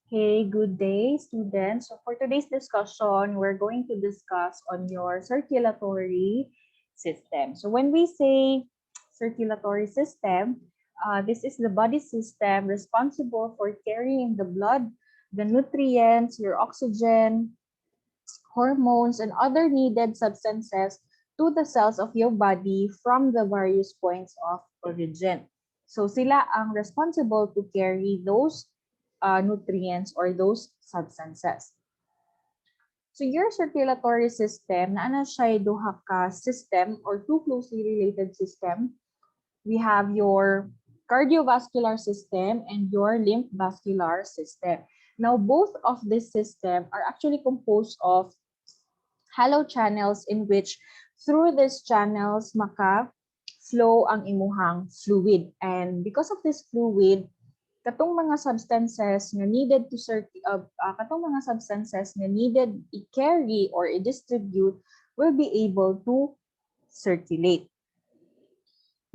Hey, good day, students. So for today's discussion, we're going to discuss on your circulatory system. So when we say circulatory system, this is the body system responsible for carrying the blood, the nutrients, your oxygen, hormones, and other needed substances to the cells of your body from the various points of origin. So sila ang responsible to carry those nutrients or those substances. So your circulatory system, na siya duha ka system or two closely related system. We have your cardiovascular system and your lymph-vascular system. Now, both of this system are actually composed of hollow channels in which through these channels maka-flow ang imuhang fluid. And because of this fluid, katong mga substances na needed to katong mga substances na needed i-carry or i-distribute will be able to circulate.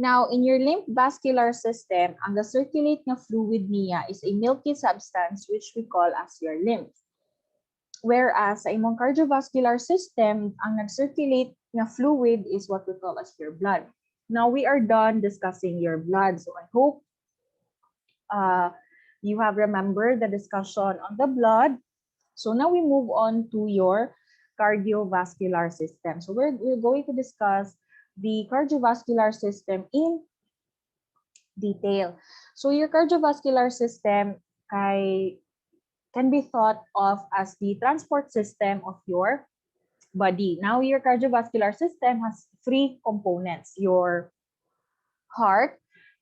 Now, in your lymph vascular system, ang circulate na fluid niya is a milky substance which we call as your lymph. Whereas sa imong cardiovascular system, ang nag-circulate na fluid is what we call as your blood. Now, we are done discussing your blood. So I hope you have remembered the discussion on the blood. So now we move on to your cardiovascular system. So we're going to discuss the cardiovascular system in detail. So your cardiovascular system can be thought of as the transport system of your body. Now your cardiovascular system has three components: your heart,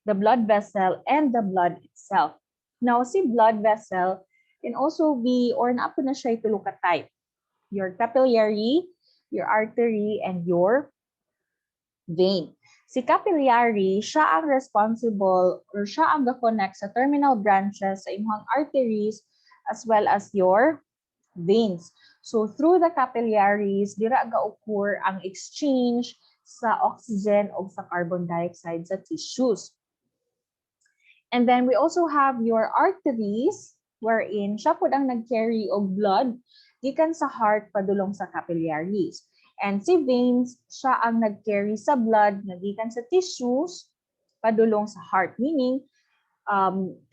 the blood vessel, and the blood itself. Now, si blood vessel can also be, or napo na siya itulo ka type. Your capillary, your artery, and your vein. Si capillary, siya ang responsible or siya ang ga-connect sa terminal branches sa imong arteries as well as your veins. So through the capillaries, dira ga-occur ang exchange sa oxygen o sa carbon dioxide sa tissues. And then we also have your arteries, wherein siya po ang nag-carry og blood gikan sa heart padulong sa capillaries. And si veins, siya ang nag-carry sa blood na gikan sa tissues padulong sa heart. Meaning,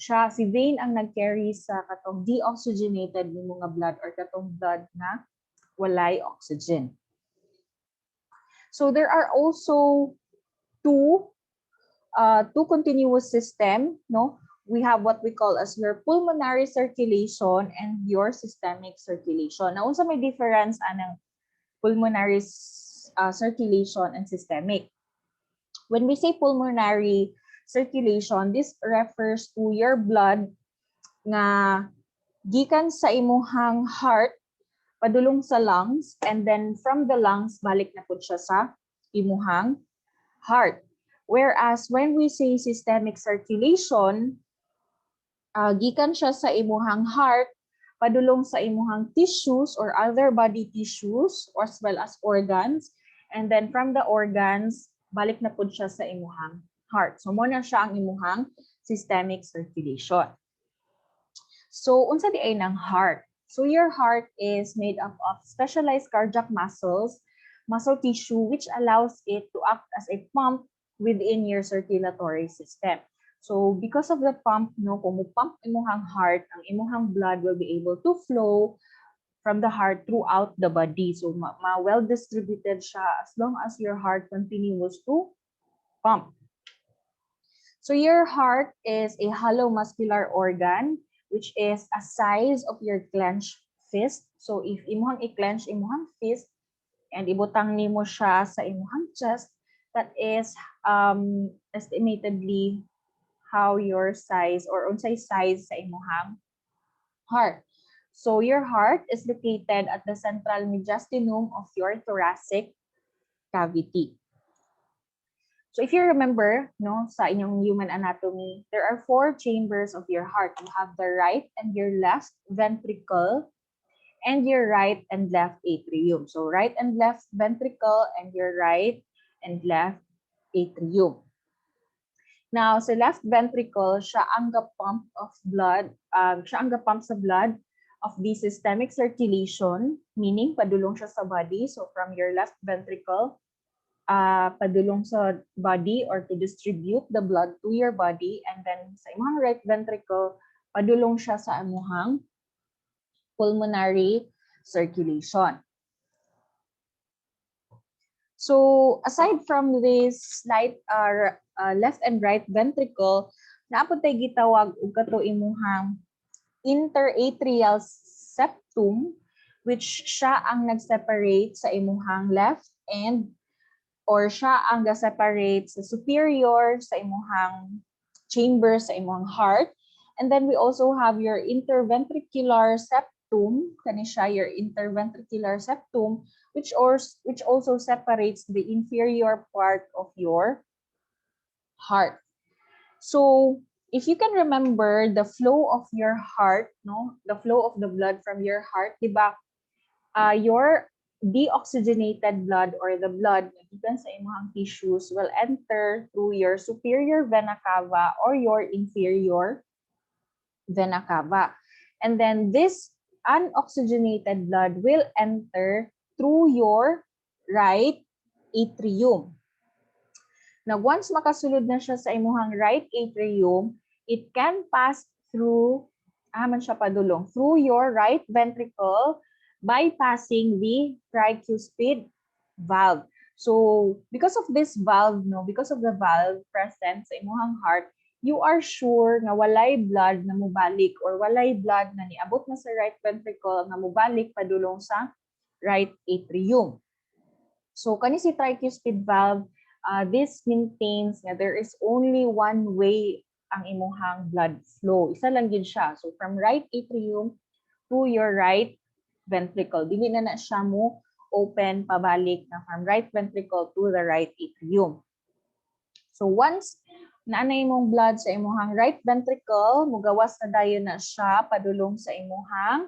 si vein ang nag-carry sa katong deoxygenated ni mga blood or katong blood na walay oxygen. So there are also two continuous system, no? We have what we call as your pulmonary circulation and your systemic circulation. Now, unsa may difference anang pulmonary circulation and systemic? When we say pulmonary circulation, this refers to your blood nga gikan sa imuhang heart padulong sa lungs, and then from the lungs balik na pud siya sa imuhang heart. Whereas when we say systemic circulation, gikan siya sa imuhang heart, padulong sa imuhang tissues or other body tissues as well as organs, and then from the organs, balik na pud siya sa imuhang heart. So mo na siya ang imuhang systemic circulation. So unsa di ay ng heart? So your heart is made up of specialized cardiac muscles, muscle tissue, which allows it to act as a pump within your circulatory system. So because of the pump, no, kung mo-pump imuhang heart, ang imuhang blood will be able to flow from the heart throughout the body. So well distributed siya as long as your heart continues to pump. So your heart is a hollow muscular organ which is a size of your clenched fist. So if imuhang i-clench imuhang fist and ibutang nimo siya sa imuhang chest, that is estimatedly how your size or unsay size sa imuhang heart. So your heart is located at the central mediastinum of your thoracic cavity. So if you remember, no, sa inyong human anatomy, there are 4 chambers of your heart. You have the right and your left ventricle and your right and left atrium. So right and left ventricle and your right and left atrium. Now, sa left ventricle, siya ang pump of blood, siya ang pump sa blood of the systemic circulation, meaning padulong siya sa body. So from your left ventricle, padulong sa body or to distribute the blood to your body, and then sa imong right ventricle, padulong siya sa imong pulmonary circulation. So aside from this left and right ventricle, naapod tay gitawag og kato imuhang interatrial septum, which siya ang nag-separate sa imuhang left and or siya ang ga-separate sa superior sa imuhang chamber sa imuhang heart. And then we also have your interventricular septum, kani siya your interventricular septum, which also separates the inferior part of your heart. So if you can remember the flow of your heart, no, the flow of the blood from your heart, diba? Your deoxygenated blood or the blood na gikan sa imong tissues will enter through your superior vena cava or your inferior vena cava. And then this unoxygenated blood will enter through your right atrium. Now, once makasulod na siya sa imuhang right atrium, it can pass through, siya padulong, through your right ventricle, bypassing the tricuspid valve. So, because of this valve, because of the valve present sa imuhang heart, you are sure na walay blood na mubalik or walay blood na niabot na sa right ventricle na mubalik padulong sa right atrium. So, kani si tricuspid valve, this maintains na there is only one way ang imuhang blood flow. Isa lang yun siya. So, from right atrium to your right ventricle. Dili na siya mo open pabalik na from right ventricle to the right atrium. So once naanay imong blood sa imuhang right ventricle, mugawas na dayon na siya padulong sa imuhang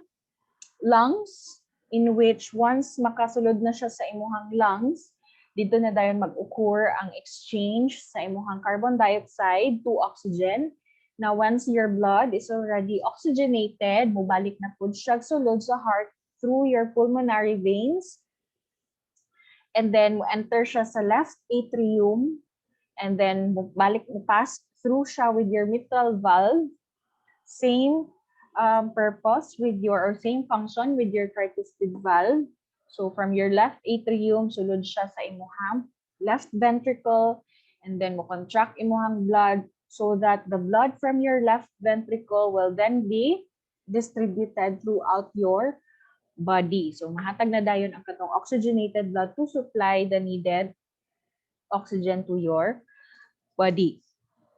lungs, in which once makasulod na siya sa imuhang lungs, dito na dayon mag-occur ang exchange sa imuhang carbon dioxide to oxygen. Now once your blood is already oxygenated, mubalik na pud siya sulod sa heart through your pulmonary veins, and then enter siya sa left atrium, and then balik mo pass through siya with your mitral valve. Same purpose with your, or same function with your tricuspid valve. So from your left atrium, sulod siya sa imuhang left ventricle, and then mo contract imuhang blood so that the blood from your left ventricle will then be distributed throughout your body. So mahatag na dayon ang katong oxygenated blood to supply the needed oxygen to your body.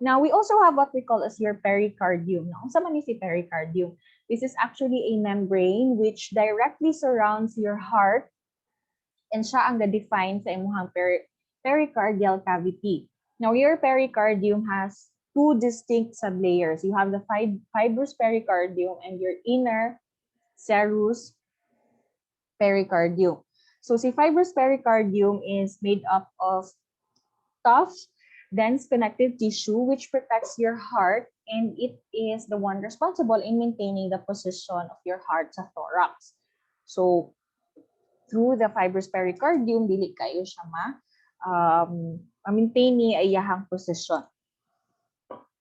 Now, we also have what we call as your pericardium. Now, unsa man ni si pericardium? This is actually a membrane which directly surrounds your heart, and siya ang na-define sa imuhang pericardial cavity. Now, your pericardium has two distinct sublayers. You have the fibrous pericardium and your inner serous pericardium. So, si fibrous pericardium is made up of tough, dense connective tissue which protects your heart, and it is the one responsible in maintaining the position of your heart sa thorax. So, through the fibrous pericardium, dili kayo siya ma-maintain ni iyahang position.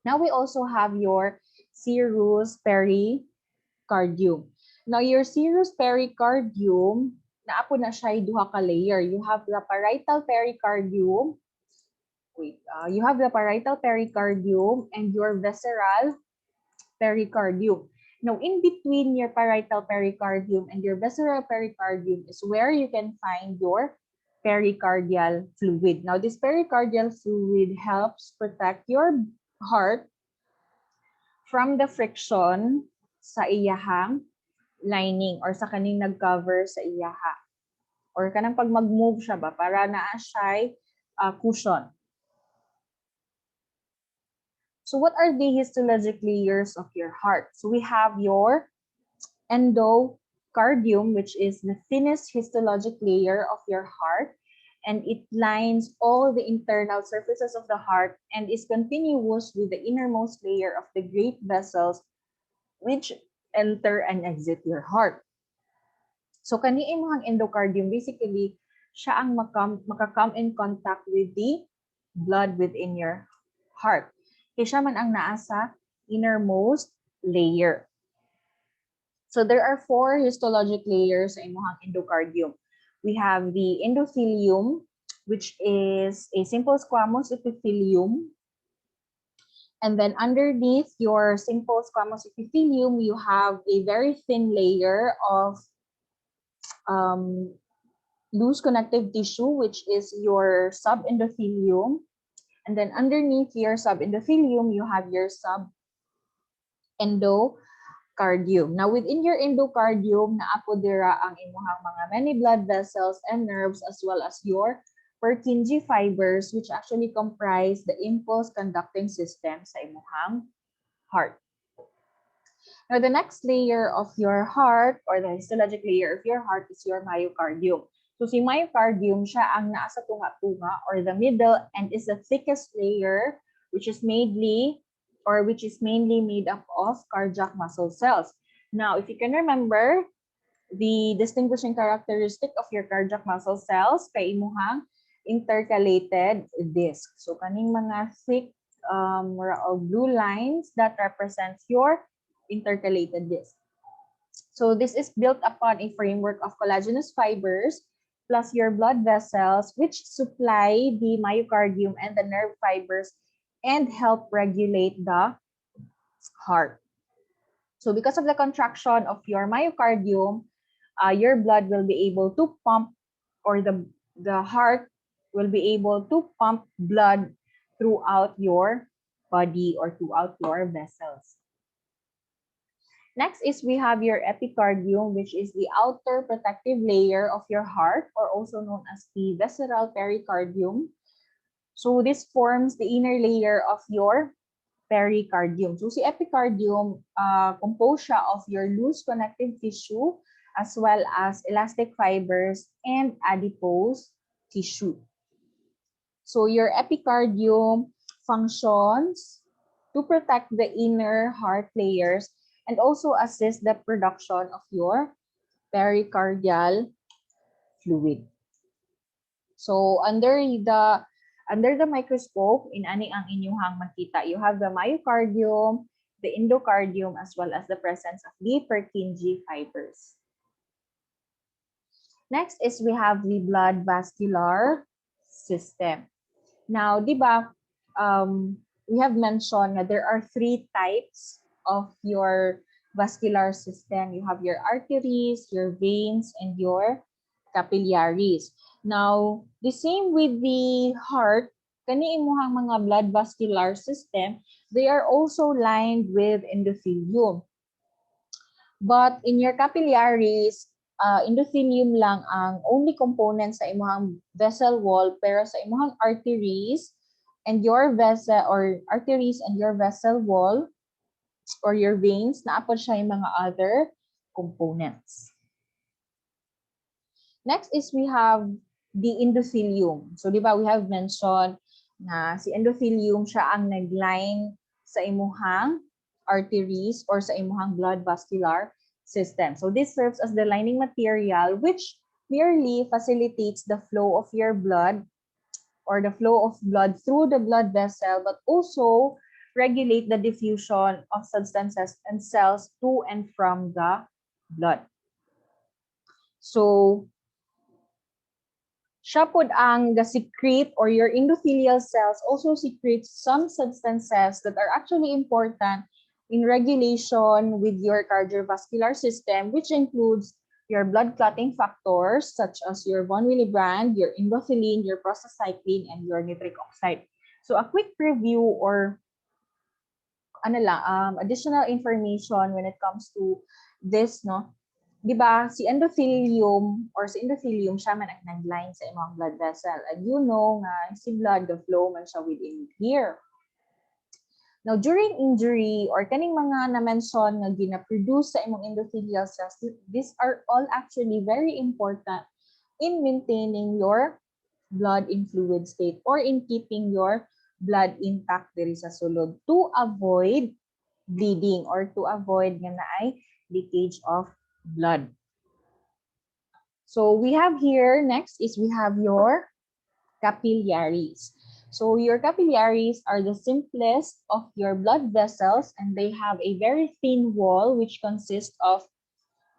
Now, we also have your serous pericardium. Now, your serous pericardium, naapo na siya duha ka layer. You have the parietal pericardium. You have the parietal pericardium and your visceral pericardium. Now, in between your parietal pericardium and your visceral pericardium is where you can find your pericardial fluid. Now, this pericardial fluid helps protect your heart from the friction sa iyahang lining or sa kaning nag-cover sa iyaha. Or kanang pag mag-move siya ba, para naa siya cushion. So what are the histologic layers of your heart? So we have your endocardium, which is the thinnest histologic layer of your heart. and it lines all the internal surfaces of the heart and is continuous with the innermost layer of the great vessels which enter and exit your heart. So kani imong endocardium, basically, siya ang maka-come in contact with the blood within your heart. Kaya siya man ang naa sa innermost layer. So there are 4 histologic layers sa imong endocardium. We have the endothelium, which is a simple squamous epithelium. And then underneath your simple squamous epithelium, you have a very thin layer of loose connective tissue, which is your subendothelium. And then underneath your subendothelium, you have your subendocardium. Now, within your endocardium, naapo dira ang imuhang mga many blood vessels and nerves, as well as your Purkinje fibers, which actually comprise the impulse conducting system sa imuhang heart. Now, the next layer of your heart, or the histologic layer of your heart, is your myocardium. So, si myocardium, siya ang nasa tunga-tunga, or the middle, and is the thickest layer, which is mainly made up of cardiac muscle cells. Now, if you can remember, the distinguishing characteristic of your cardiac muscle cells kay imuhang intercalated disc. So, kaning mga thick blue lines that represents your intercalated disc. So this is built upon a framework of collagenous fibers plus your blood vessels, which supply the myocardium and the nerve fibers and help regulate the heart. So because of the contraction of your myocardium, your blood will be able to pump, or the heart will be able to pump blood throughout your body or throughout your vessels. Next is we have your epicardium, which is the outer protective layer of your heart, or also known as the visceral pericardium. So this forms the inner layer of your pericardium. So si epicardium, composed siya of your loose connective tissue as well as elastic fibers and adipose tissue. So your epicardium functions to protect the inner heart layers and also assist the production of your pericardial fluid. So under the microscope, in ani ang inyuhang makita, you have the myocardium, the endocardium, as well as the presence of the Purkinje fibers. Next is we have the blood vascular system. Now, di ba, we have mentioned that there are 3 types of your vascular system. You have your arteries, your veins, and your capillaries. Now, the same with the heart, kani imuhang mga blood vascular system, they are also lined with endothelium. But in your capillaries, endothelium lang ang only component sa imuhang vessel wall, pero sa imuhang arteries and your vessel wall or your veins, naapod siya yung mga other components. Next is we have the endothelium. So, di ba, we have mentioned na si endothelium siya ang nagline sa imuhang arteries or sa imuhang blood vascular system. So, this serves as the lining material which merely facilitates the flow of your blood or the flow of blood through the blood vessel, but also regulate the diffusion of substances and cells to and from the blood. So, siya pod ang secrete, or your endothelial cells also secrete some substances that are actually important in regulation with your cardiovascular system, which includes your blood clotting factors such as your von Willebrand, your endothelin, your prostacyclin, and your nitric oxide. So a quick review or additional information when it comes to this, no? Di ba, si endothelium siya man ang nag-line sa imong blood vessel. And you know nga, si blood, the flow man siya within here. Now, during injury or kaning mga na-mention na gina-produce sa imong endothelial cells, these are all actually very important in maintaining your blood in fluid state or in keeping your blood intact diri sa sulod to avoid bleeding or to avoid nga naay leakage of blood. So we have here, next is we have your capillaries. So your capillaries are the simplest of your blood vessels, and they have a very thin wall which consists of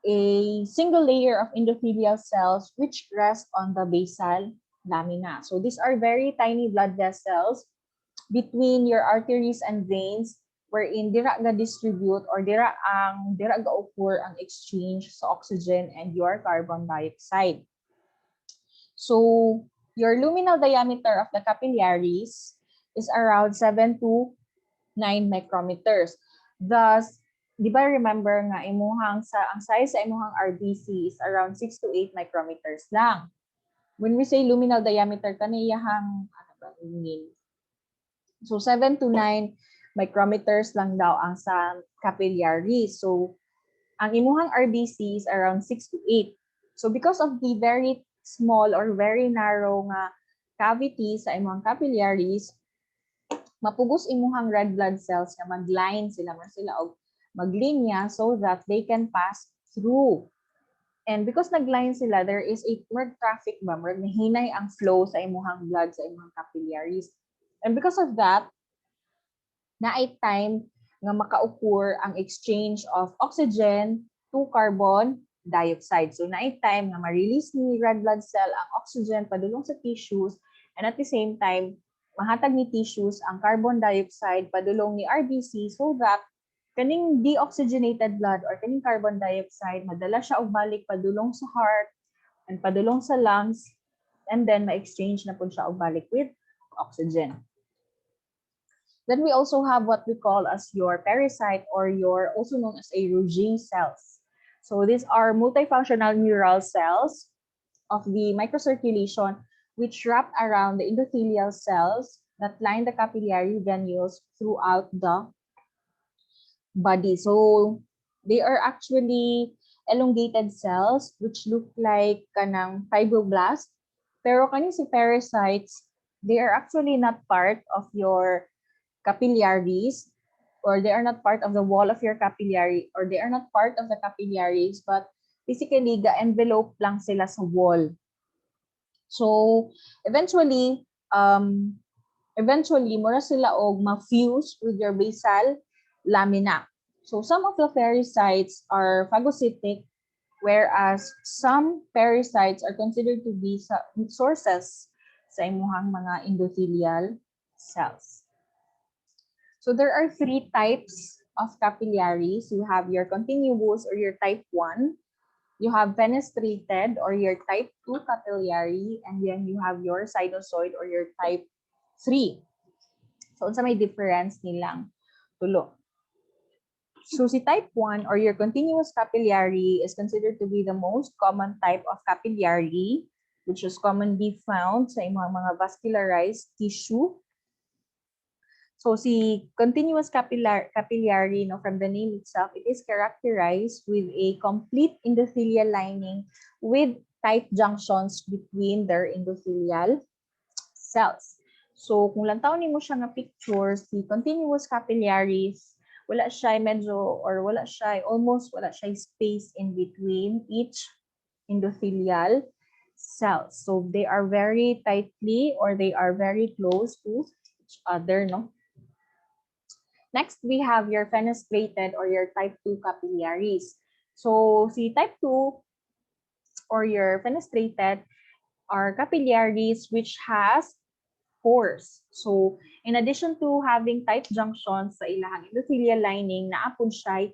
a single layer of endothelial cells which rest on the basal lamina. So these are very tiny blood vessels between your arteries and veins wherein dira ga distribute or dira ga occur ang exchange sa oxygen and your carbon dioxide. So your luminal diameter of the capillaries is around 7 to 9 micrometers. Thus, di ba remember nga ang size sa imuhang RBC is around 6 to 8 micrometers lang. When we say luminal diameter, kaniyahang ano ba mean? So 7 to 9 micrometers lang daw ang sa capillaries. So ang imuhang RBC is around 6 to 8. So because of the very small or very narrow nga cavity sa imuhang capillaries, mapugos imuhang red blood cells nga mag-line sila og maglinya so that they can pass through. And because nag-line sila, there is a traffic ba, nahinay ang flow sa imuhang blood sa imuhang capillaries. And because of that, naay time nga maka-occur ang exchange of oxygen to carbon dioxide. So naay time nga ma-release ni red blood cell ang oxygen padulong sa tissues, and at the same time mahatag ni tissues ang carbon dioxide padulong ni RBC so that kaning deoxygenated blood or kaning carbon dioxide madala siya og balik padulong sa heart and padulong sa lungs, and then ma-exchange na pud siya og balik with oxygen. Then we also have what we call as your pericyte, or your also known as a Golgi cells. So these are multifunctional neural cells of the microcirculation which wrap around the endothelial cells that line the capillary venules throughout the body. So they are actually elongated cells which look like kanang fibroblast. Pero kani si pericytes, they are actually not part of your capillaries, or they are not part of the wall of your capillary, or they are not part of the capillaries, but physically ga-envelope lang sila sa wall. So eventually mura sila og ma-fuse with your basal lamina. So some of the pericytes are phagocytic, whereas some pericytes are considered to be sources sa imuhang mga endothelial cells. So there are 3 types of capillaries. You have your continuous or your type 1. You have fenestrated or your type 2 capillary, and then you have your sinusoid or your type 3. So unsa may difference nilang tulo. So si type 1 or your continuous capillary is considered to be the most common type of capillary, which is commonly found sa imong mga vascularized tissue. So si continuous capillary, no, from the name itself, it is characterized with a complete endothelial lining with tight junctions between their endothelial cells. So kung lantaw nimo siya nga picture, si continuous capillaries, almost wala siya space in between each endothelial cells. So they are very tightly or they are very close to each other, no? Next, we have your fenestrated or your type 2 capillaries. So, si type 2 or your fenestrated are capillaries which has pores. So, in addition to having tight junctions sa ilahang endothelial lining, naapon siya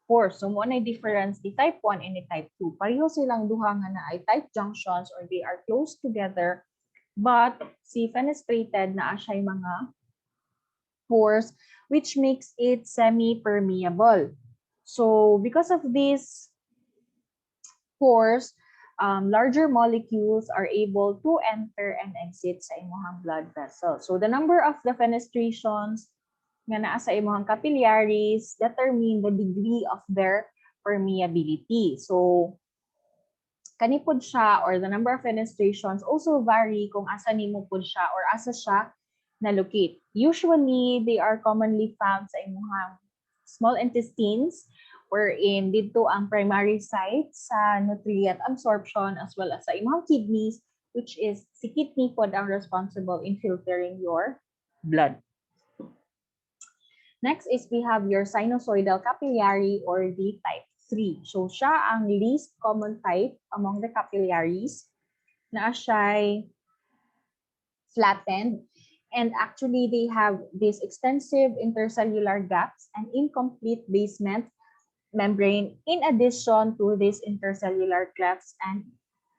pores. So, mo na difference the type 1 and the type 2. Pareho silang duha nga na ay tight junctions or they are close together. But si fenestrated na siya mga pores which makes it semi-permeable. So because of these pores, larger molecules are able to enter and exit sa imuhang blood vessel. So the number of the fenestrations nga naa sa imuhang capillaries determine the degree of their permeability. So kani pod siya or the number of fenestrations also vary kung asa nimo pod siya or asa siya na-locate. Usually, they are commonly found sa imuhang small intestines wherein dito ang primary site sa nutrient absorption as well as sa imuhang kidneys, which is si kidney pod ang responsible in filtering your blood. Next is we have your sinusoidal capillary or the type 3. So siya ang least common type among the capillaries na siya'y flattened, and actually they have these extensive intercellular gaps and incomplete basement membrane in addition to these intercellular clefts and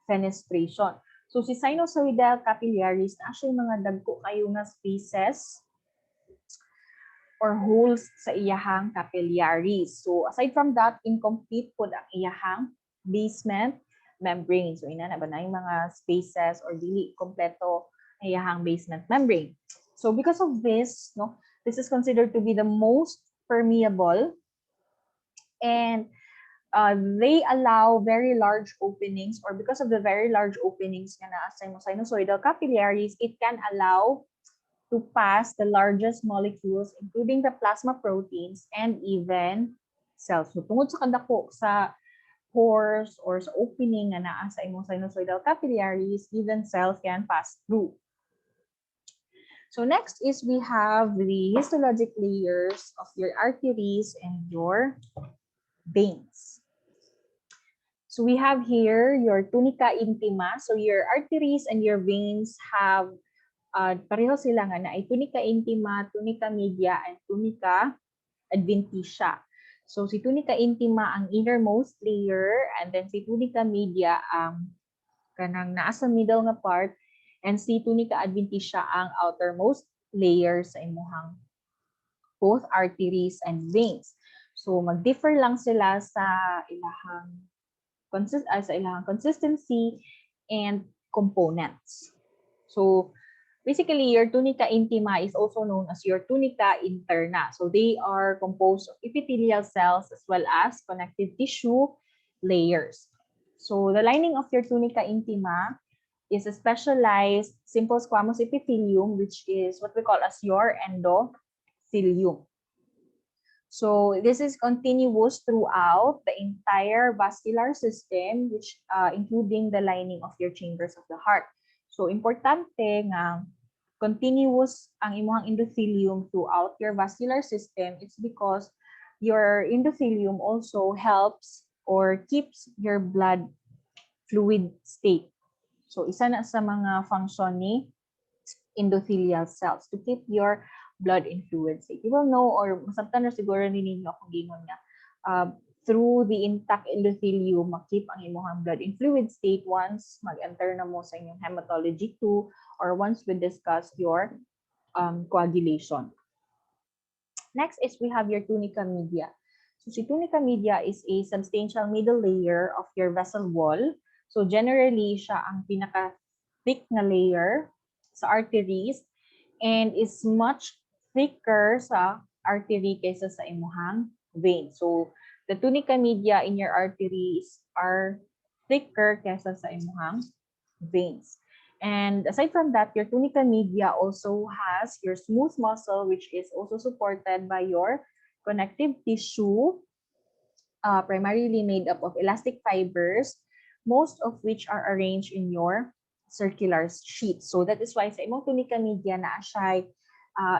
fenestration. So si sinusoidal capillaries na siya mga dagko kayo nga spaces or holes sa iyahang capillaries. So aside from that, incomplete po ang iyahang basement membrane. So ina na ba na yung mga spaces or dili kompleto ang iyahang basement membrane. So because of this, no, this is considered to be the most permeable, and they allow very large openings, or because of the very large openings na sa sinusoidal capillaries, it can allow to pass the largest molecules, including the plasma proteins and even cells. So tungod sa kadako sa pores or sa opening na naa sa imong sinusoidal capillaries, even cells can pass through. So next is we have the histologic layers of your arteries and your veins. So we have here your tunica intima. So your arteries and your veins have pareho sila nga na ay tunica intima, tunica media, and tunica adventitia. So si tunica intima ang innermost layer, and then si tunica media ang kanang naa sa middle nga part, and si tunica adventitia ang outermost layer sa imuhang both arteries and veins. So mag-differ lang sila sa ilahang consistency and components. So basically, your tunica intima is also known as your tunica interna. So they are composed of epithelial cells as well as connective tissue layers. So the lining of your tunica intima is a specialized simple squamous epithelium, which is what we call as your endothelium. So this is continuous throughout the entire vascular system, which including the lining of your chambers of the heart. So importante nga continuous ang imong endothelium throughout your vascular system. It's because your endothelium also helps or keeps your blood fluid state. So isa na sa mga function ni endothelial cells to keep your blood in fluid state. You will know, or masabtan na siguro ninyo akong gingon nga, through the intact endothelium, makip ang imong blood in fluid state once mag-enter na mo sa inyong hematology 2 or once we discuss your coagulation. Next is we have your tunica media. So si tunica media is a substantial middle layer of your vessel wall. So generally, siya ang pinaka-thick na layer sa arteries and is much thicker sa artery kaysa sa imuhang vein. So the tunica media in your arteries are thicker kaysa sa imuhang veins. And aside from that, your tunica media also has your smooth muscle, which is also supported by your connective tissue, primarily made up of elastic fibers, most of which are arranged in your circular sheet. So that is why sa imong tunica media na siya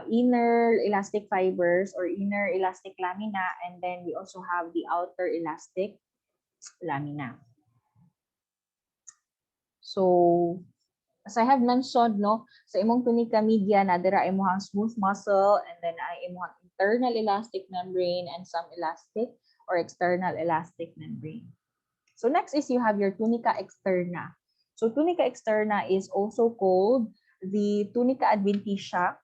inner elastic fibers or inner elastic lamina, and then we also have the outer elastic lamina. So as I have mentioned, no, sa imong tunica media na dira imong smooth muscle, and then ay imong internal elastic membrane and some elastic or external elastic membrane. So next is you have your tunica externa. So tunica externa is also called the tunica adventitia.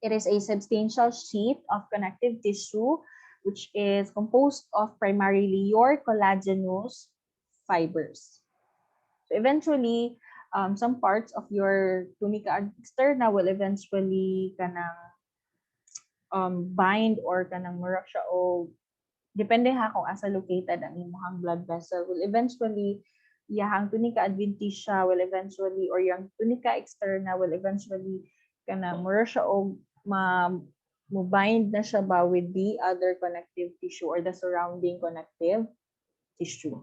It is a substantial sheet of connective tissue which is composed of primarily your collagenous fibers. So eventually, some parts of your tunica externa will eventually kanang bind or kanang murag siya o depende ha kung asa located ang imong blood vessel, will eventually iyahang tunica adventitia will eventually, or yung tunica externa will eventually kana mura siya og bind na siya ba with the other connective tissue or the surrounding connective tissue.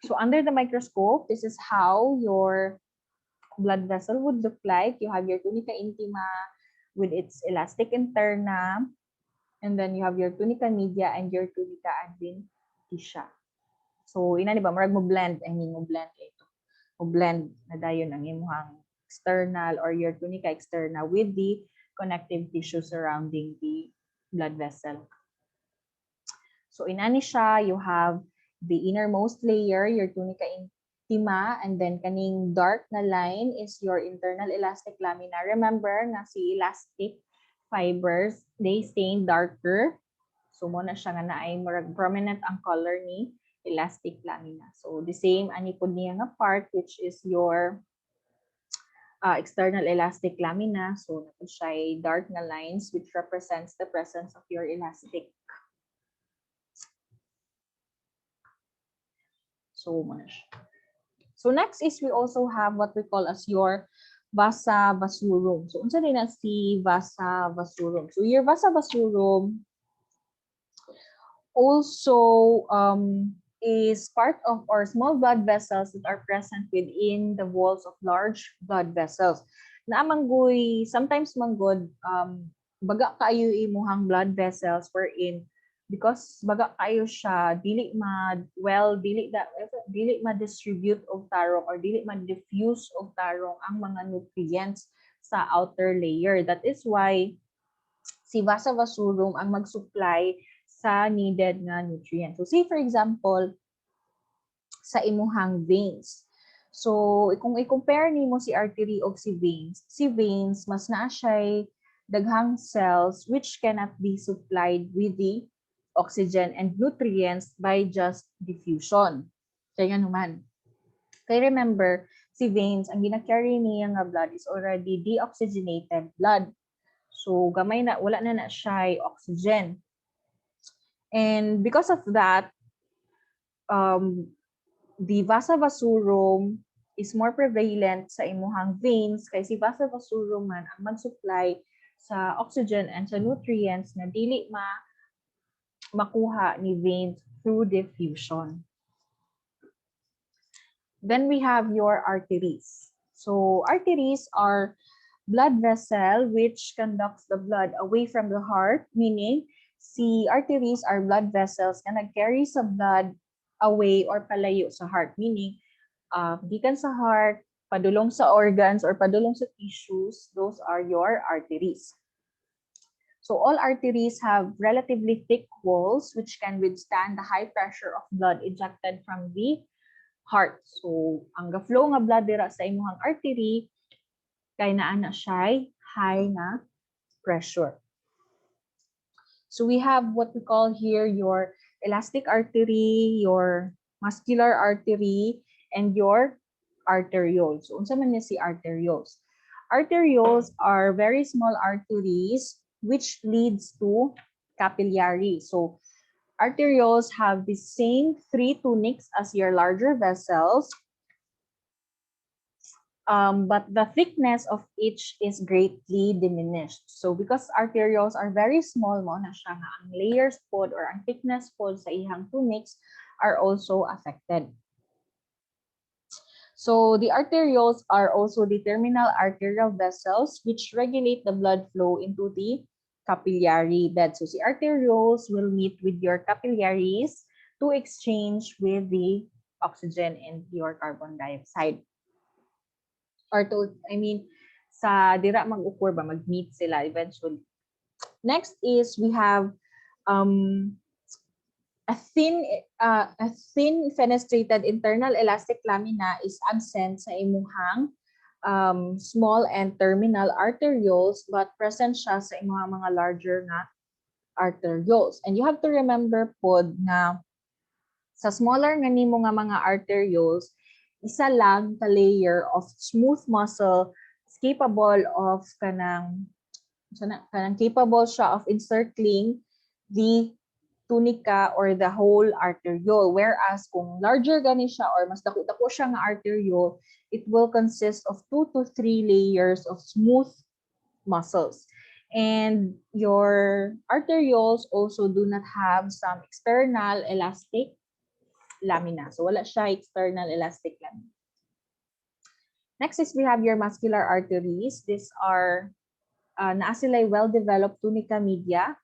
So under the microscope, this is how your blood vessel would look like. You have your tunica intima with its elastic interna, and then you have your tunica media and your tunica adventitia. So ina ni ba murag mo blend, mo blend na dayon ang imong external or your tunica externa with the connective tissue surrounding the blood vessel. So inani siya, you have the innermost layer, your tunica intima, and then kaning dark na line is your internal elastic lamina. Remember nga si elastic fibers, they stain darker. So mo na siya nga naay murag prominent ang color ni elastic lamina. So the same ani pud niya nga part which is your external elastic lamina. So napud siya dark na lines which represents the presence of your elastic. So next is we also have what we call as your vasa vasorum. So unsa din na si vasa vasorum? So your vasa vasorum also is part of or small blood vessels that are present within the walls of large blood vessels. Na manggoy sometimes manggod baga kayo imuhang blood vessels wherein because baga kayo siya dili ma-distribute og tarong or dili ma-diffuse og tarong ang mga nutrients sa outer layer. That is why si vasa vasorum ang mag-supply sa needed nga nutrients. So say for example sa imuhang veins. So kung i-compare nimo si artery og si veins mas naa siya daghang cells which cannot be supplied with the oxygen and nutrients by just diffusion. Kaya naman. Kaya remember, si veins, ang gina-carry niya nga blood is already deoxygenated blood. So gamay na, wala na siya oxygen. And because of that, the vasa vasorum is more prevalent sa imuhang veins kay si vasa vasorum man ang mag-supply sa oxygen and sa nutrients na dili makuha ni veins through diffusion. Then we have your arteries. So arteries are blood vessel which conducts the blood away from the heart, meaning si arteries are blood vessels na nag-carry sa blood away or palayo sa heart, meaning gikan sa heart, padulong sa organs or padulong sa tissues, those are your arteries. So all arteries have relatively thick walls which can withstand the high pressure of blood ejected from the heart. So ang ga-flow nga blood dira sa imuhang artery kay naa na siya high na pressure. So we have what we call here your elastic artery, your muscular artery, and your arterioles. So unsa man ni si arterioles? Arterioles are very small arteries which leads to capillary. So arterioles have the same 3 tunics as your larger vessels, but the thickness of each is greatly diminished. So because arterioles are very small mo na siya nga ang layers pod or ang thickness pod sa ihang tunics are also affected. So the arterioles are also the terminal arterial vessels which regulate the blood flow into the capillary bed. So the arterioles will meet with your capillaries to exchange with the oxygen and your carbon dioxide. Or sa dira mag-occur ba, mag-meet sila eventually. Next is we have a thin fenestrated internal elastic lamina is absent sa imuhang small and terminal arterioles but present siya sa imuhang mga larger nga arterioles. And you have to remember pod na sa smaller nga nimo nga mga arterioles, isa lang ka layer of smooth muscle is capable of capable siya of encircling the tunica or the whole arteriole. Whereas kung larger gani siya or mas dako-dako siya nga arteriole, it will consist of 2 to 3 layers of smooth muscles. And your arterioles also do not have some external elastic lamina. So wala siya external elastic lamina. Next is we have your muscular arteries. These are naa sila well-developed tunica media.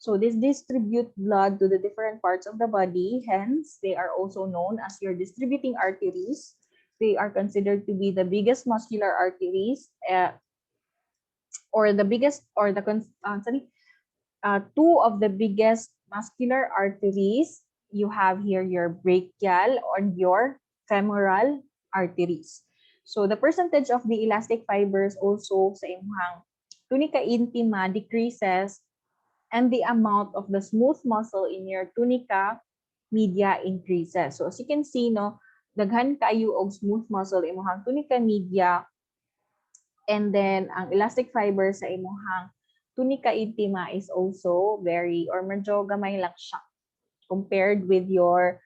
So this distribute blood to the different parts of the body. Hence, they are also known as your distributing arteries. They are considered to be the biggest muscular arteries, or the biggest, or the two of the biggest muscular arteries. You have here your brachial and your femoral arteries. So the percentage of the elastic fibers also sa imong tunica intima decreases, and the amount of the smooth muscle in your tunica media increases. So as you can see, no, daghan kayo og smooth muscle imong tunica media, and then ang elastic fiber sa imong tunica intima is also very, or medyo gamay lang siya compared with your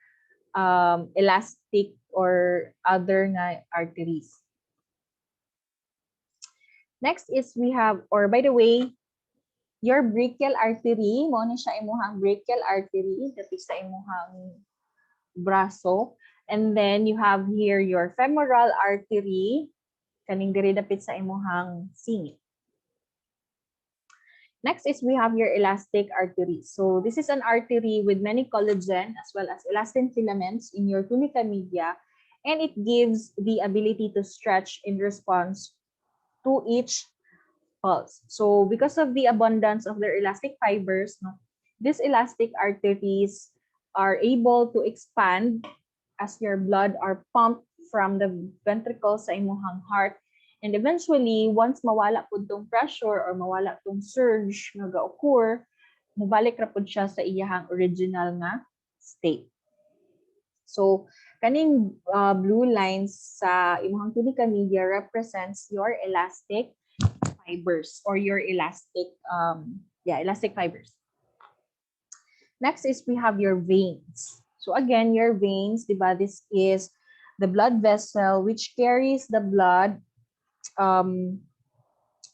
elastic or other nga arteries. Next is we have, or by the way, your brachial artery, mo ni siya imong brachial artery, dapit sa imong braso. And then you have here your femoral artery, kaning diri dapit sa imong singit. Next is we have your elastic artery. So this is an artery with many collagen as well as elastin filaments in your tunica media, and it gives the ability to stretch in response to each pulse. So because of the abundance of their elastic fibers, no, these elastic arteries are able to expand as your blood are pumped from the ventricles sa imong heart. And eventually, once mawala po tong pressure or mawala tong surge nga ga-occur, mubalik ra po siya sa iyahang original nga state. So, kaning blue lines sa imong tunica media represents your elastic fibers or your elastic elastic fibers. Next is we have your veins. So again, your veins, diba, this is the blood vessel which carries the blood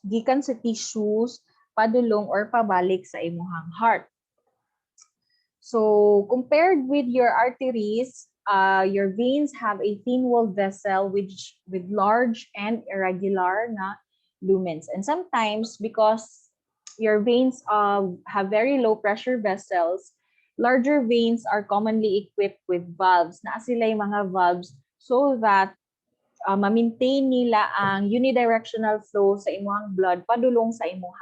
gikan sa tissues padulong or pabalik sa imong heart. So compared with your arteries, your veins have a thin-walled vessel with large and irregular na lumens. And sometimes, because your veins have very low pressure vessels, larger veins are commonly equipped with valves. Naa sila yung mga valves so that ma-maintain nila ang unidirectional flow sa imong blood padulong sa imong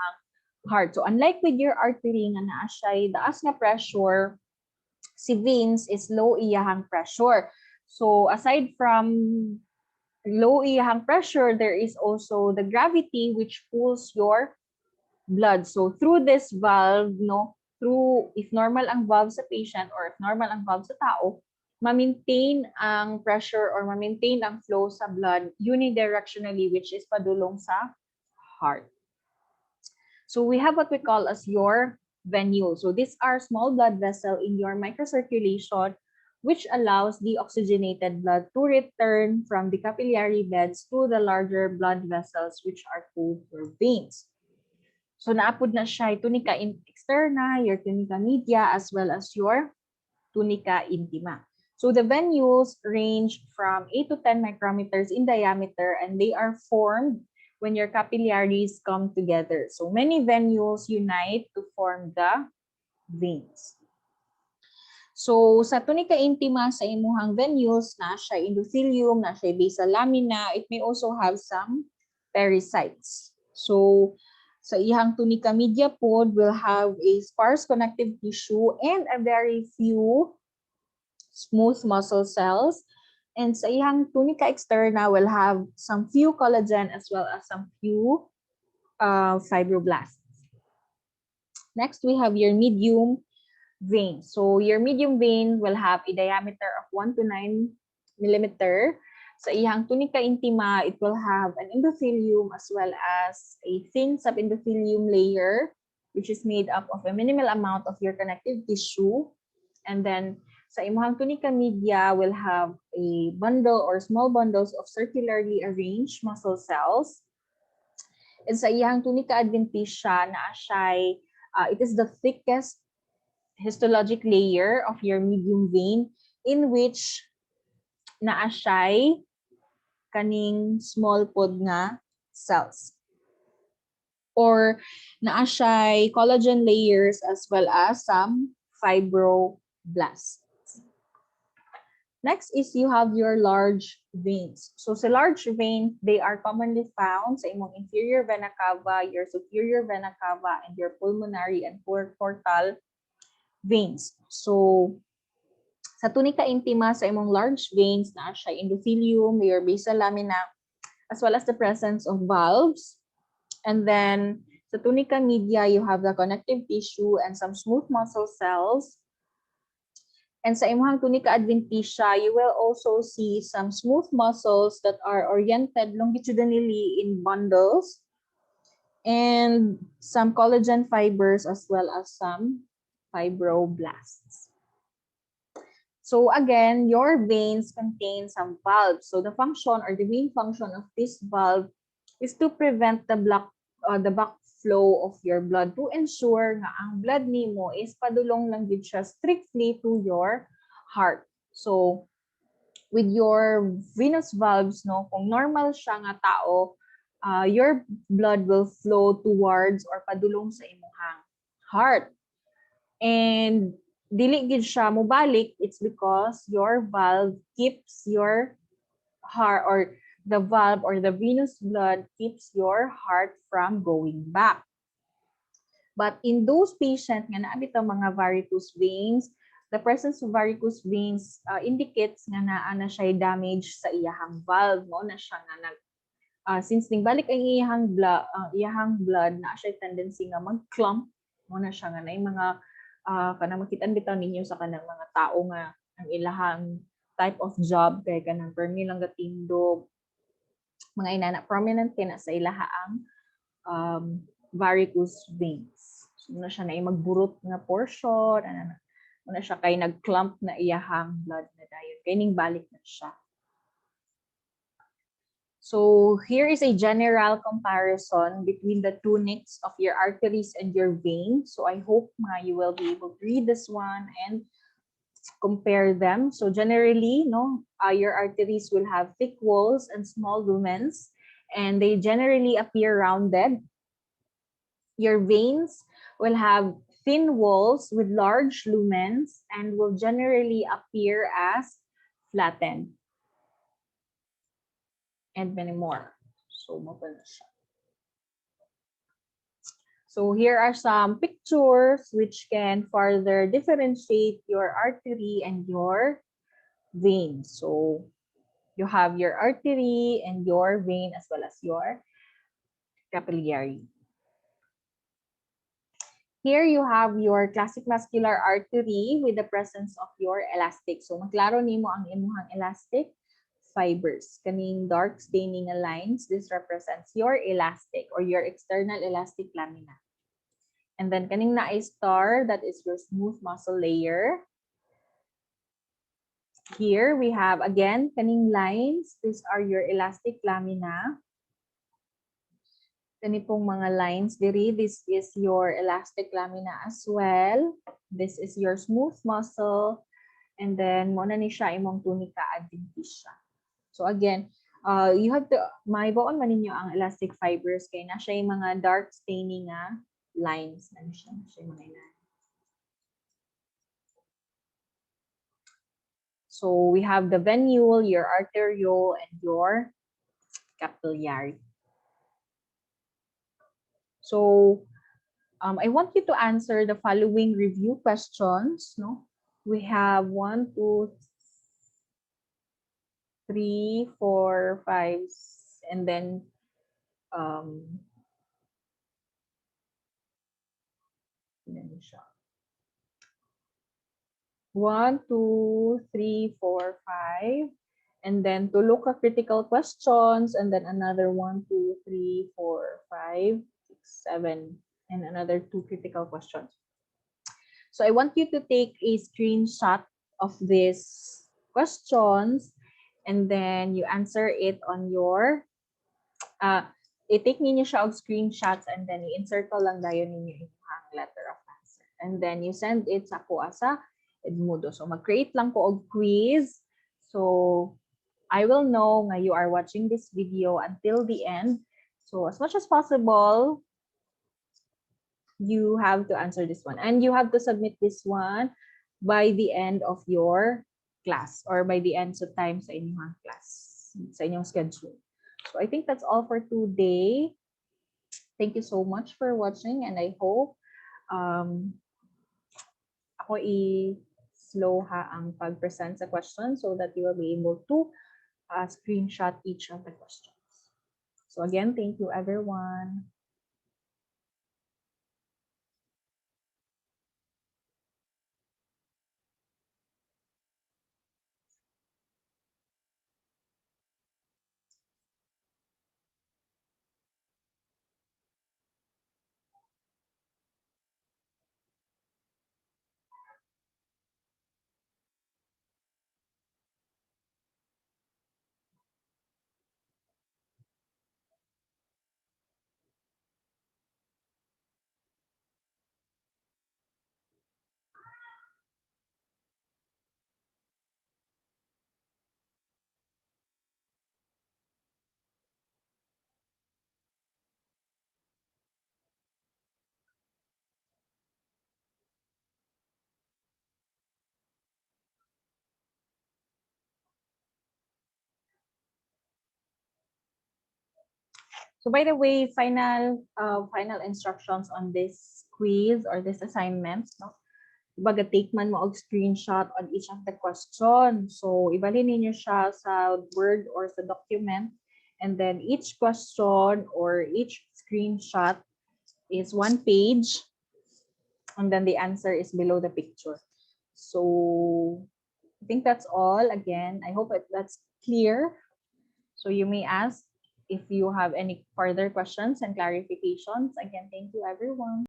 heart. So unlike with your artery nga naa siya daas nga pressure, si veins is low iyahang pressure. So aside from low iyahang pressure, there is also the gravity which pulls your blood. So through this valve, no, if normal ang valve sa patient or if normal ang valve sa tao, ma-maintain ang pressure or ma-maintain ang flow sa blood unidirectionally, which is padulong sa heart. So we have what we call as your venules. So these are small blood vessels in your microcirculation, which allows the oxygenated blood to return from the capillary beds to the larger blood vessels, which are called your veins. So naapod na siya tunica externa, your tunica media, as well as your tunica intima. So the venules range from 8 to 10 micrometers in diameter, and they are formed when your capillaries come together. So many venules unite to form the veins. So sa tunica intima, sa imuhang venules, na siya endothelium, na siya basal lamina, it may also have some pericytes. So sa ihang tunica media pod will have a sparse connective tissue and a very few smooth muscle cells. And sa ihang tunica externa will have some few collagen as well as some few fibroblasts. Next, we have your medium vein. So your medium vein will have a diameter of 1 to 9 millimeter. Sa ihang tunica intima, it will have an endothelium as well as a thin subendothelium layer. which is made up of a minimal amount of your connective tissue. And then sa imuhang tunica media will have a bundle or small bundles of circularly arranged muscle cells. And sa iyang tunica adventitia na siya, it is the thickest histologic layer of your medium vein in which naa siya kaning small pod nga cells. Or naa siya collagen layers as well as some fibroblasts. Next is you have your large veins. So sa large vein, they are commonly found sa imong inferior vena cava, your superior vena cava, and your pulmonary and portal veins. So sa tunica intima, sa imong large veins, na siya endothelium, your basal lamina, as well as the presence of valves. And then sa tunica media, you have the connective tissue and some smooth muscle cells. And sa imuhang tunica adventitia, you will also see some smooth muscles that are oriented longitudinally in bundles and some collagen fibers as well as some fibroblasts. So again, your veins contain some valves. So the function or the main function of this valve is to prevent the backflow of your blood, to ensure nga ang blood nimo is padulong lang gid siya strictly to your heart. So with your venous valves, no, kung normal siya nga tao, your blood will flow towards or padulong sa imong heart. And dili gid siya mobalik, it's because your valve keeps your heart, or the valve or the venous blood keeps your heart from going back. But in those patients nga naabit ang mga varicose veins, the presence of varicose veins indicates nga naa na siya damage sa iyahang valve, no, na siya nga since ningbalik ang iyahang blood na siya tendency nga mag-clump, mo na siya nga na yung mga kanang makitaan bitaw ninyo sa kanang mga tao nga ang ilahang type of job kay kanang permi lang gatindog, mga inana prominent kay na sa ilahaang varicose veins. So na siya na magburot nga portion, na siya kay nag-clump na iyahang blood na dayon kay ning balik na siya. So here is a general comparison between the tunics of your arteries and your veins. So I hope you will be able to read this one and compare them. So generally, your arteries will have thick walls and small lumens, and they generally appear rounded. Your veins will have thin walls with large lumens and will generally appear as flattened. And many more. So here are some pictures which can further differentiate your artery and your vein. So you have your artery and your vein as well as your capillary. Here you have your classic vascular artery with the presence of your elastic. So maklaro nimo ang imuhang elastic fibers. Kaning dark staining lines, this represents your elastic or your external elastic lamina. And then kaning na star, that is your smooth muscle layer. Here we have again kaning lines, these are your elastic lamina. Kani pong mga lines diri, this is your elastic lamina as well. This is your smooth muscle, and then mo na ni siya imong tunica adventitia. So again, you have to maibaon man ninyo ang elastic fibers kay na siya yung mga dark staining lines na siya mga ilan. So we have the venule, your arteriole, and your capillary. So I want you to answer the following review questions. No, we have 1, 2, 3, 4, 5, and then 1, 2, 3, 4, 5, and then to look at critical questions, and then another 1, 2, 3, 4, 5, 6, 7, and another 2 critical questions. So I want you to take a screenshot of these questions and then you answer it on your i-take ninyo siya og screenshots and then i-encircle lang dayon ninyo yung letter of answer. And then you send it sa ako sa Edmundo. So mag-create lang ko og quiz. So I will know nga you are watching this video until the end. So as much as possible, you have to answer this one. And you have to submit this one by the end of your class or by the end sa time sa inyong class, sa inyong schedule. So I think that's all for today. Thank you so much for watching and I hope ako i-slow ha ang pag-present sa questions so that you will be able to screenshot each of the questions. So again, thank you everyone. So by the way, final instructions on this quiz or this assignment, no? Baga take man mo og screenshot on each of the question. So ibalhin niyo siya sa Word or sa document and then each question or each screenshot is 1 page and then the answer is below the picture. So I think that's all. Again, I hope that's clear. So you may ask if you have any further questions and clarifications. Again, thank you everyone.